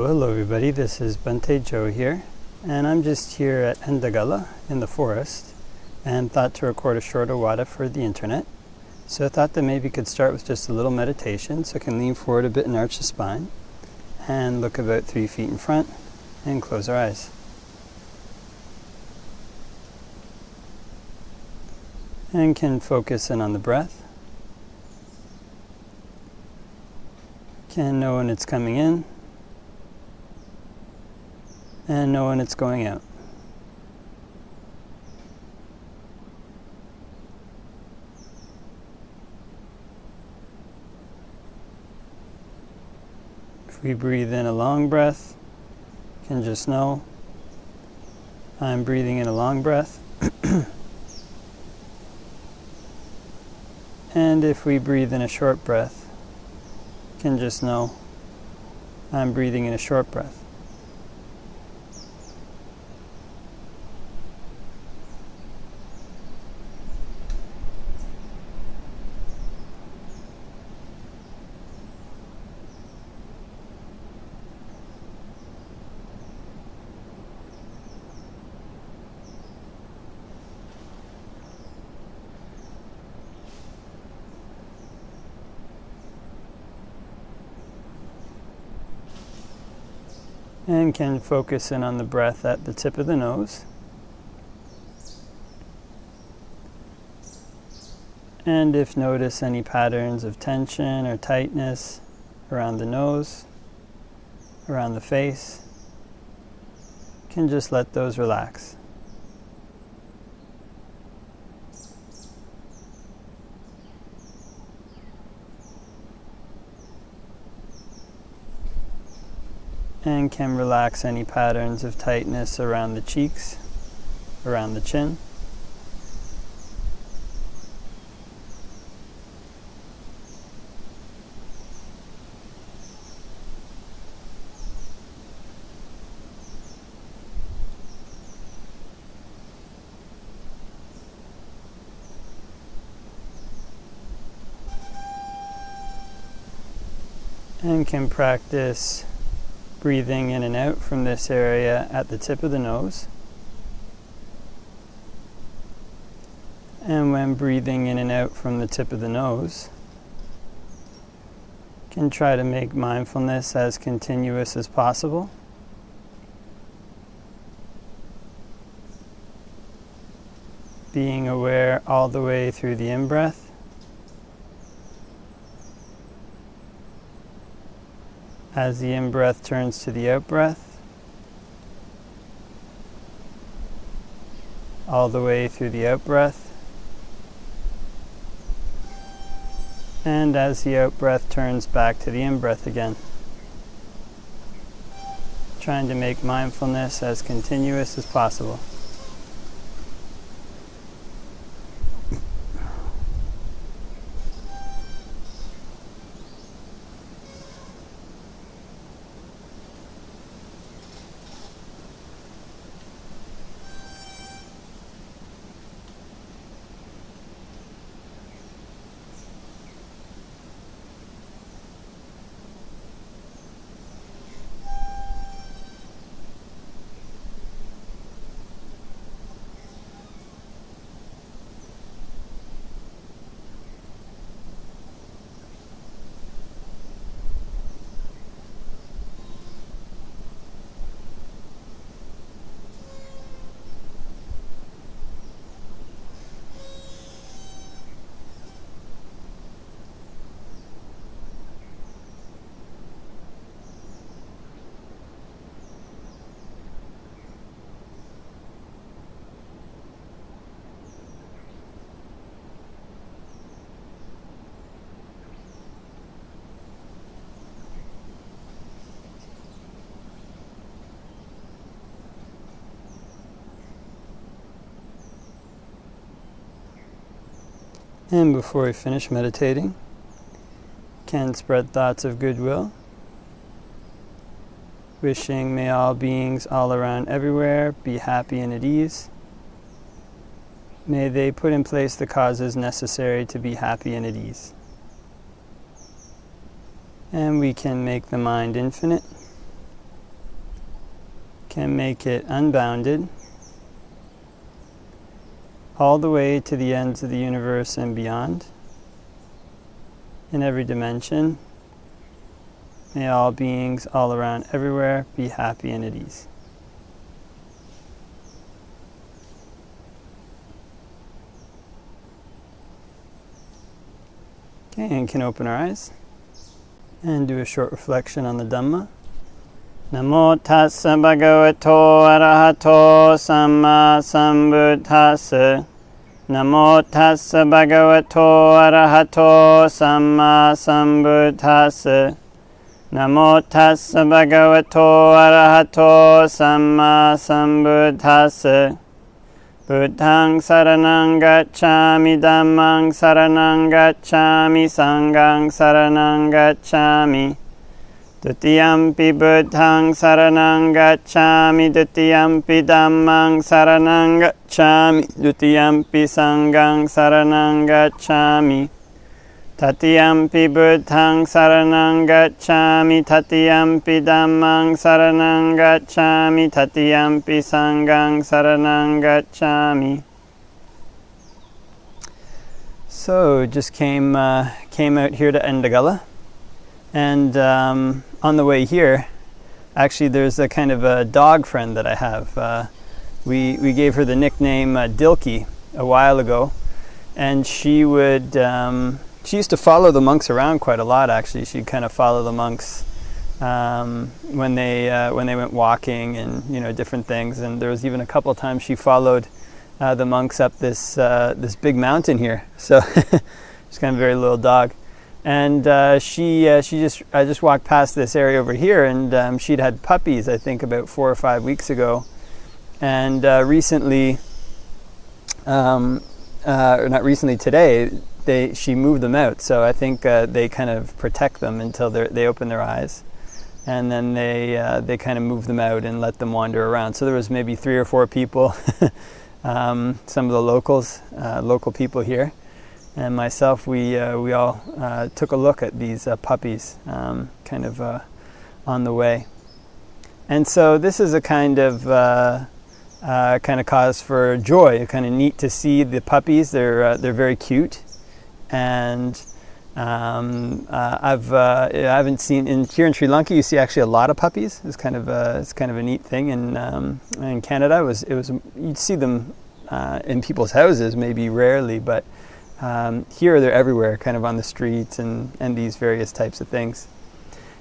Hello everybody, this is Bhante Joe here, and I'm just here at Endagala in the forest and thought to record a short Awada for the internet. So I thought that maybe could start with just a little meditation, so I can lean forward a bit and arch the spine and look about 3 feet in front and close our eyes. And can focus in on the breath. Can know when it's coming in and know when it's going out. If we breathe in a long breath, can just know I'm breathing in a long breath. And if we breathe in a short breath, can just know I'm breathing in a short breath. And can focus in on the breath at the tip of the nose. And if notice any patterns of tension or tightness around the nose, around the face, can just let those relax. And can relax any patterns of tightness around the cheeks, around the chin. And can practice breathing in and out from this area at the tip of the nose. And when breathing in and out from the tip of the nose, can try to make mindfulness as continuous as possible. Being aware all the way through the in-breath. As the in-breath turns to the out-breath, all the way through the out-breath, and as the out-breath turns back to the in-breath again. Trying to make mindfulness as continuous as possible. And before we finish meditating, can spread thoughts of goodwill, wishing may all beings all around everywhere be happy and at ease. May they put in place the causes necessary to be happy and at ease. And we can make the mind infinite, can make it unbounded all the way to the ends of the universe and beyond. In every dimension, may all beings all around everywhere be happy and at ease. Okay, and can open our eyes and do a short reflection on the Dhamma. Namo tassa bhagavato arahato samma sambuddhassa. Namo tassa bhagavato arahato samma sambuddhassa. Namo tassa bhagavato arahato samma sambuddhassa. Buddhaṃ saranang gacchāmi, Dhammaṃ saranang gacchāmi, Sanghaṃ saranang gacchāmi. Dutiyampi Buddhaṃ saranang gacchāmi, Dutiyampi Dhammaṃ saranang gacchāmi, Dutiyampi Sanghaṃ saranang gacchāmi. Tatiyampi Buddhaṃ saranang gacchāmi, Tatiyampi Dhammaṃ saranang gacchāmi, Tatiyampi Sanghaṃ saranang gacchāmi. So just came out here to Endagala, and on the way here, actually there's a kind of a dog friend that I have. We gave her the nickname Dilky a while ago, and she used to follow the monks around quite a lot. Actually, she'd kind of follow the monks when they went walking and different things. And there was even a couple of times she followed the monks up this big mountain here. So she's kind of a very little dog. And I just walked past this area over here, and she'd had puppies, I think, about 4 or 5 weeks ago. And recently, or not recently, today, she moved them out. So I think they kind of protect them until they open their eyes, and then they kind of move them out and let them wander around. So there was maybe 3 or 4 people, some of the local people here, and myself. We all took a look at these puppies, kind of on the way. And so this is a kind of cause for joy. Kind of neat to see the puppies. They're very cute. And I haven't seen here in Sri Lanka. You see actually a lot of puppies. It's kind of a neat thing. In Canada, it was you'd see them in people's houses, maybe rarely, but here they're everywhere, kind of on the streets and these various types of things.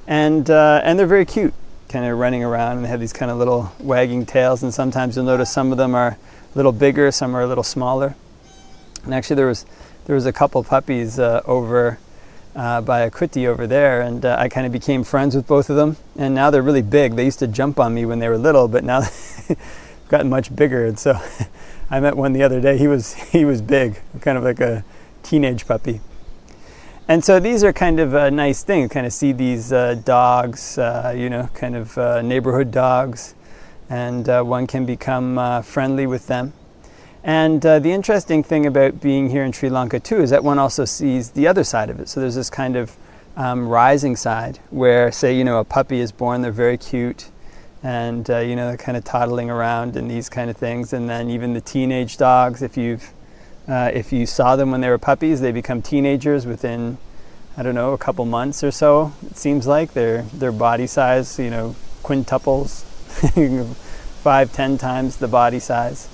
And they're very cute, kind of running around, and they have these kind of little wagging tails. And sometimes you'll notice some of them are a little bigger, some are a little smaller. And actually there was a couple puppies over by a kuti over there, and I kind of became friends with both of them. And now they're really big. They used to jump on me when they were little, but now they've gotten much bigger. And so I met one the other day. He was big, kind of like a teenage puppy. And so these are kind of a nice thing. Kind of see these dogs, kind of neighborhood dogs, and one can become friendly with them. And the interesting thing about being here in Sri Lanka too is that one also sees the other side of it. So there's this kind of rising side where, say, a puppy is born, they're very cute, and they're kind of toddling around and these kind of things. And then even the teenage dogs, if you saw them when they were puppies, they become teenagers within, I don't know, a couple months or so. It seems like their body size, quintuples, 5-10 times the body size.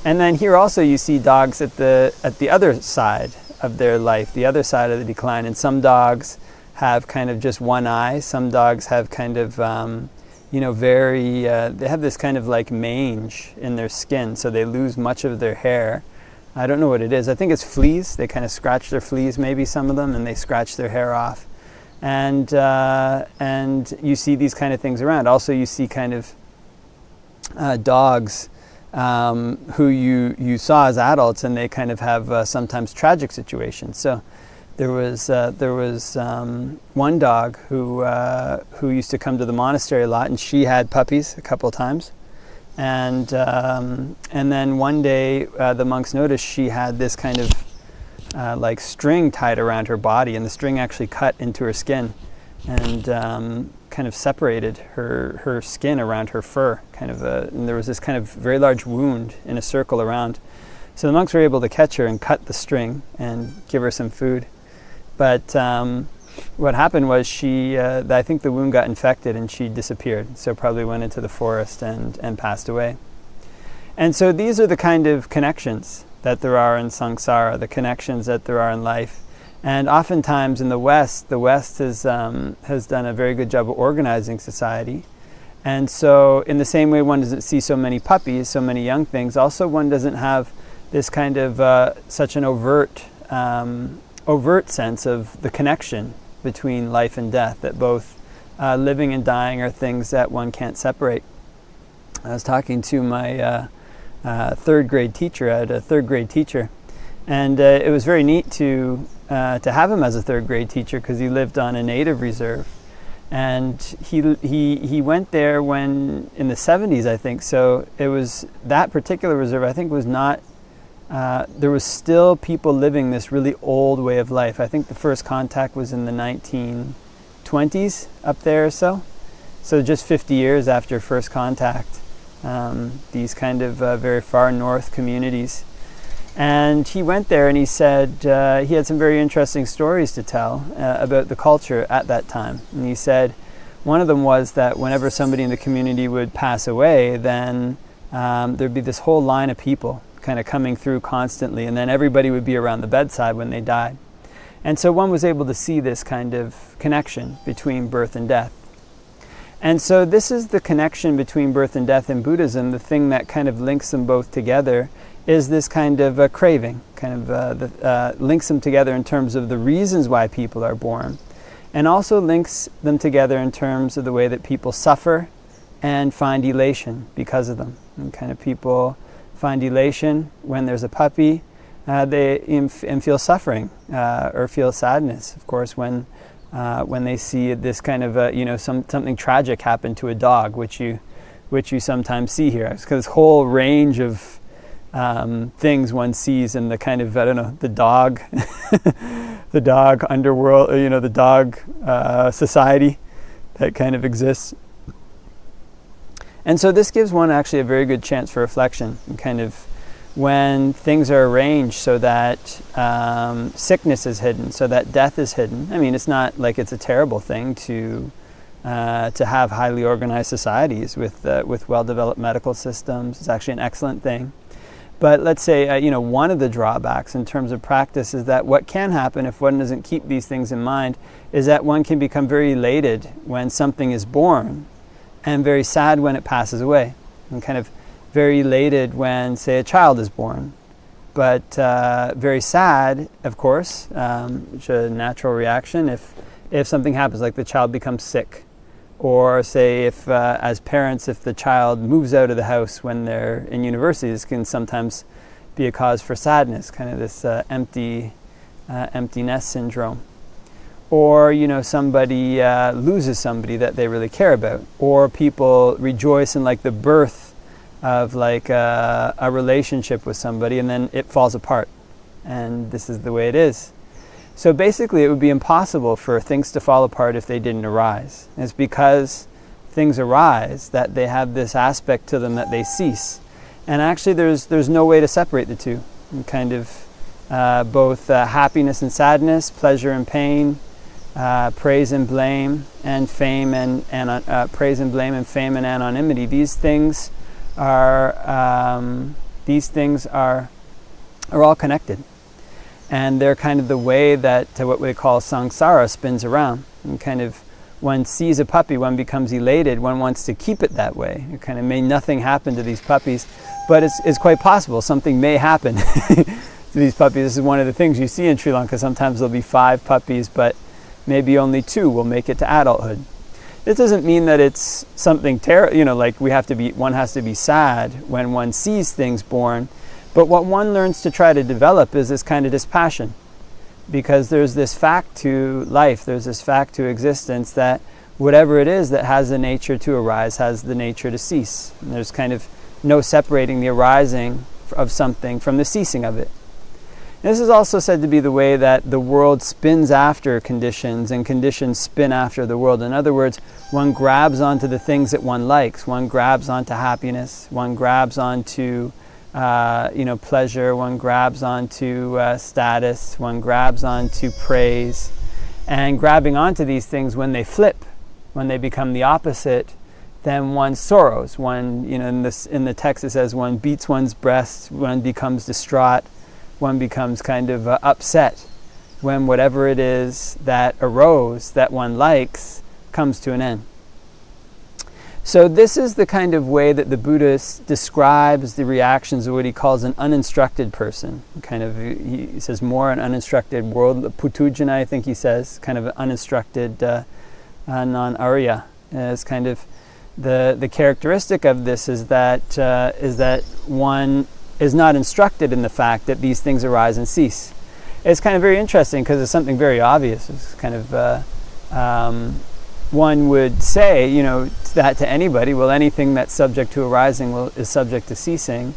And then here also you see dogs at the other side of their life, the other side of the decline. And some dogs have kind of just one eye. Some dogs have kind of, they have this kind of like mange in their skin, so they lose much of their hair. I don't know what it is. I think it's fleas. They kind of scratch their fleas, maybe some of them, and they scratch their hair off. And you see these kind of things around. Also, you see kind of dogs who you saw as adults, and they kind of have sometimes tragic situations. So there was one dog who used to come to the monastery a lot, and she had puppies a couple of times. And then one day the monks noticed she had this kind of like string tied around her body, and the string actually cut into her skin. and kind of separated her skin around her fur, and there was this kind of very large wound in a circle around. So the monks were able to catch her and cut the string and give her some food. But what happened was I think the wound got infected and she disappeared. So probably went into the forest and passed away. And so these are the kind of connections that there are in samsara, the connections that there are in life. And oftentimes in the West has done a very good job of organizing society. And so in the same way one doesn't see so many puppies, so many young things, also one doesn't have this kind of such an overt sense of the connection between life and death, that both living and dying are things that one can't separate. I was talking to my third grade teacher. I had a third grade teacher, and it was very neat to have him as a third grade teacher because he lived on a native reserve. And he went there when in the 70s, I think. So it was that particular reserve, I think, was not. There was still people living this really old way of life. I think the first contact was in the 1920s up there or so. So just 50 years after first contact, these kind of very far north communities. And he went there and he said he had some very interesting stories to tell about the culture at that time. And he said one of them was that whenever somebody in the community would pass away, then there'd be this whole line of people kind of coming through constantly, and then everybody would be around the bedside when they died. And so one was able to see this kind of connection between birth and death. And so this is the connection between birth and death in Buddhism. The thing that kind of links them both together is this kind of craving, links them together in terms of the reasons why people are born, and also links them together in terms of the way that people suffer and find elation because of them. And kind of people find elation when there's a puppy, and feel suffering or feel sadness, of course, when they see this kind of something tragic happen to a dog, which you sometimes see here. It's this whole range of things one sees in the kind of the dog, the dog underworld, the dog society that kind of exists. And so this gives one actually a very good chance for reflection, and kind of when things are arranged so that sickness is hidden, so that death is hidden. I mean, it's not like it's a terrible thing to have highly organized societies with well-developed medical systems. It's actually an excellent thing. But let's say one of the drawbacks in terms of practice is that what can happen if one doesn't keep these things in mind is that one can become very elated when something is born, and very sad when it passes away, and kind of very elated when, say, a child is born, but very sad, of course, which is a natural reaction if something happens, like the child becomes sick, or say if, as parents, if the child moves out of the house when they're in university, this can sometimes be a cause for sadness, kind of this empty nest syndrome. Or, somebody loses somebody that they really care about. Or people rejoice in like the birth of like a relationship with somebody, and then it falls apart. And this is the way it is. So basically it would be impossible for things to fall apart if they didn't arise. And it's because things arise that they have this aspect to them that they cease. And actually there's no way to separate the two. And kind of both happiness and sadness, pleasure and pain, praise and blame, and fame and praise and blame and fame and anonymity. These things are all connected, and they're kind of the way that what we call samsara spins around. And kind of one sees a puppy, one becomes elated, one wants to keep it that way. It kind of may nothing happen to these puppies, but it's quite possible something may happen to these puppies. This is one of the things you see in Sri Lanka. Sometimes there'll be 5 puppies, but maybe only 2 will make it to adulthood. This doesn't mean that it's something terrible, like one has to be sad when one sees things born. But what one learns to try to develop is this kind of dispassion, because there's this fact to life, there's this fact to existence that whatever it is that has the nature to arise has the nature to cease. And there's kind of no separating the arising of something from the ceasing of it. This is also said to be the way that the world spins after conditions and conditions spin after the world. In other words, one grabs onto the things that one likes. One grabs onto happiness. One grabs onto pleasure. One grabs onto status. One grabs onto praise. And grabbing onto these things, when they flip, when they become the opposite, then one sorrows. One, in the text it says, one beats one's breast. One becomes distraught. One becomes kind of upset when whatever it is that arose that one likes comes to an end. So this is the kind of way that the Buddha describes the reactions of what he calls an uninstructed person. He says more an uninstructed world, putujana, I think he says, kind of an uninstructed non-arya. It's kind of the characteristic of this is that one is not instructed in the fact that these things arise and cease. It's kind of very interesting because it's something very obvious. It's kind of one would say, that to anybody. Well, anything that's subject to arising is subject to ceasing.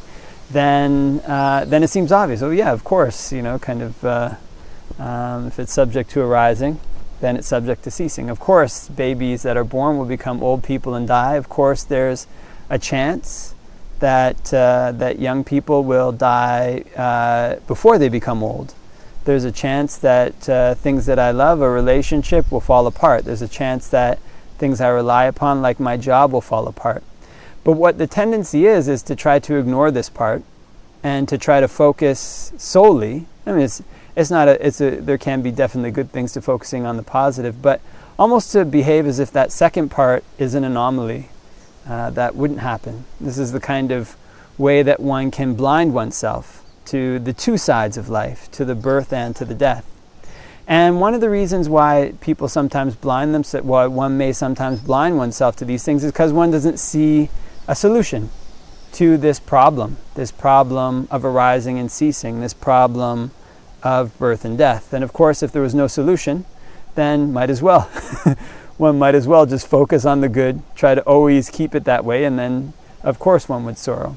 Then it seems obvious. Oh, yeah, of course. If it's subject to arising, then it's subject to ceasing. Of course, babies that are born will become old people and die. Of course, there's a chance that young people will die before they become old. There's a chance that things that I love, a relationship, will fall apart. There's a chance that things I rely upon, like my job, will fall apart. But what the tendency is to try to ignore this part and to try to focus solely. I mean, there can be definitely good things to focusing on the positive, but almost to behave as if that second part is an anomaly. That wouldn't happen. This is the kind of way that one can blind oneself to the two sides of life, to the birth and to the death. And one of the reasons why people sometimes one may sometimes blind oneself to these things is because one doesn't see a solution to this problem of arising and ceasing, this problem of birth and death. And of course, if there was no solution, then one might as well just focus on the good, try to always keep it that way, and then, of course, one would sorrow.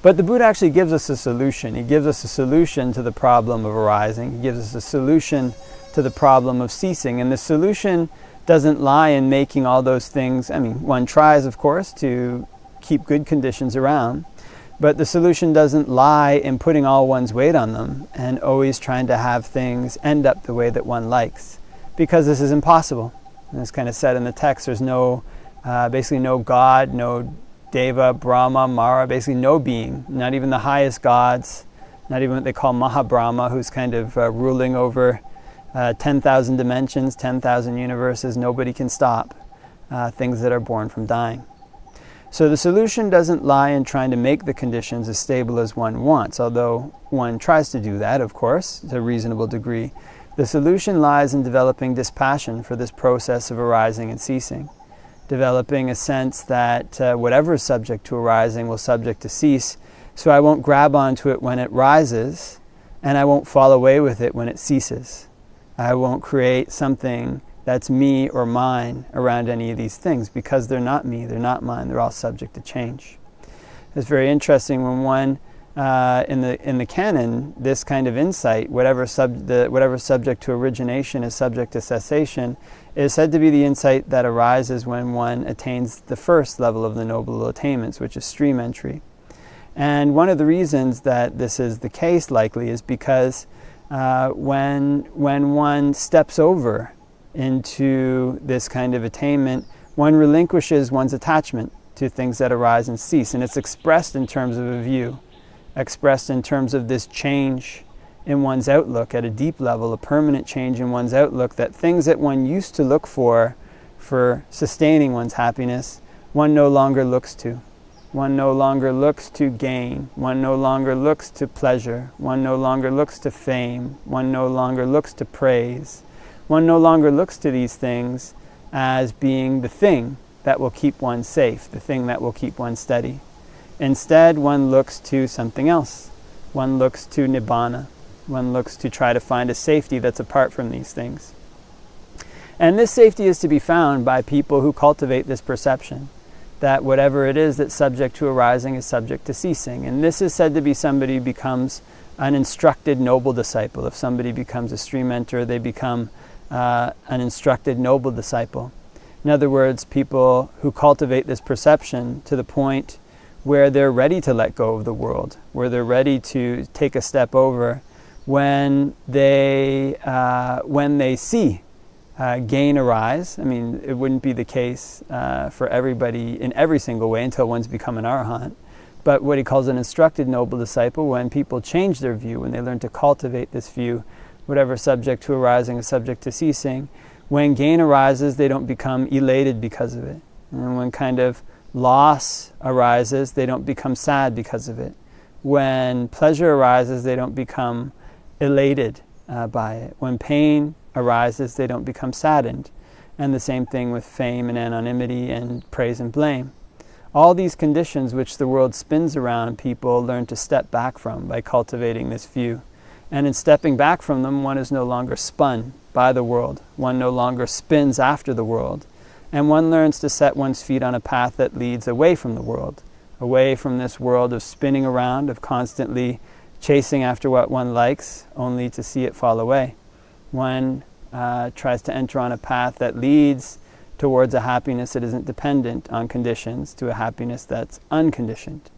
But the Buddha actually gives us a solution. He gives us a solution to the problem of arising. He gives us a solution to the problem of ceasing. And the solution doesn't lie in making all those things. I mean, one tries, of course, to keep good conditions around, but the solution doesn't lie in putting all one's weight on them and always trying to have things end up the way that one likes, because this is impossible. And it's kind of said in the text, there's basically no God, no Deva, Brahma, Mara, basically no being, not even the highest gods, not even what they call Mahabrahma, who's kind of ruling over 10,000 dimensions, 10,000 universes. Nobody can stop things that are born from dying. So the solution doesn't lie in trying to make the conditions as stable as one wants, although one tries to do that, of course, to a reasonable degree. The solution lies in developing dispassion for this process of arising and ceasing, developing a sense that whatever is subject to arising will subject to cease, so I won't grab onto it when it rises, and I won't fall away with it when it ceases. I won't create something that's me or mine around any of these things, because they're not me, they're not mine, they're all subject to change. It's very interesting when one in the canon, this kind of insight, whatever subject to origination is subject to cessation, is said to be the insight that arises when one attains the first level of the Noble Attainments, which is stream entry. And one of the reasons that this is the case, likely, is because when one steps over into this kind of attainment, one relinquishes one's attachment to things that arise and cease, and it's expressed in terms of a view, expressed in terms of this change in one's outlook at a deep level, a permanent change in one's outlook, that things that one used to look for sustaining one's happiness, one no longer looks to. One no longer looks to gain. One no longer looks to pleasure. One no longer looks to fame. One no longer looks to praise. One no longer looks to these things as being the thing that will keep one safe, the thing that will keep one steady. Instead, one looks to something else. One looks to Nibbana. One looks to try to find a safety that's apart from these things. And this safety is to be found by people who cultivate this perception that whatever it is that's subject to arising is subject to ceasing. And this is said to be somebody who becomes an instructed noble disciple. If somebody becomes a stream mentor, they become an instructed noble disciple. In other words, people who cultivate this perception to the point where they're ready to let go of the world, where they're ready to take a step over when they see gain arise. I mean, it wouldn't be the case for everybody in every single way until one's become an arahant. But what he calls an instructed noble disciple, when people change their view, when they learn to cultivate this view, whatever subject to arising is subject to ceasing, when gain arises, they don't become elated because of it. And when kind of loss arises, they don't become sad because of it. When pleasure arises, they don't become elated by it. When pain arises, they don't become saddened. And the same thing with fame and anonymity and praise and blame. All these conditions which the world spins around, people learn to step back from by cultivating this view. And in stepping back from them, one is no longer spun by the world. One no longer spins after the world. And one learns to set one's feet on a path that leads away from the world, away from this world of spinning around, of constantly chasing after what one likes, only to see it fall away. One tries to enter on a path that leads towards a happiness that isn't dependent on conditions, to a happiness that's unconditioned.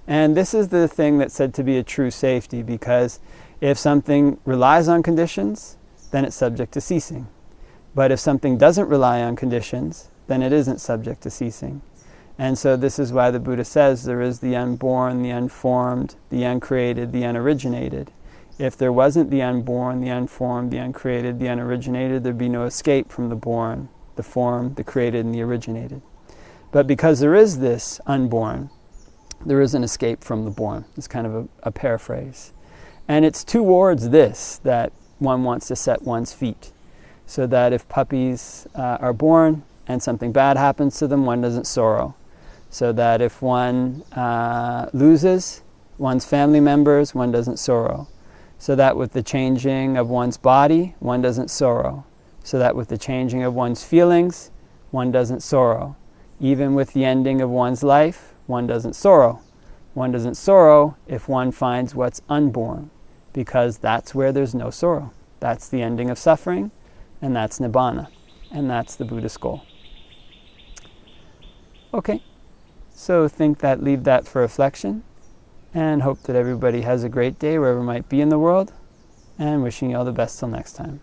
And this is the thing that's said to be a true safety, because if something relies on conditions, then it's subject to ceasing. But if something doesn't rely on conditions, then it isn't subject to ceasing. And so this is why the Buddha says there is the unborn, the unformed, the uncreated, the unoriginated. If there wasn't the unborn, the unformed, the uncreated, the unoriginated, there'd be no escape from the born, the formed, the created, and the originated. But because there is this unborn, there is an escape from the born. It's kind of a paraphrase. And it's towards this that one wants to set one's feet, so that if puppies are born and something bad happens to them, one doesn't sorrow. So that if one loses one's family members, one doesn't sorrow. So that with the changing of one's body, one doesn't sorrow. So that with the changing of one's feelings, one doesn't sorrow. Even with the ending of one's life, one doesn't sorrow. One doesn't sorrow if one finds what's unborn, because that's where there's no sorrow. That's the ending of suffering, and that's Nibbana, and that's the Buddhist goal. Okay, so leave that for reflection, and hope that everybody has a great day wherever it might be in the world, and wishing you all the best till next time.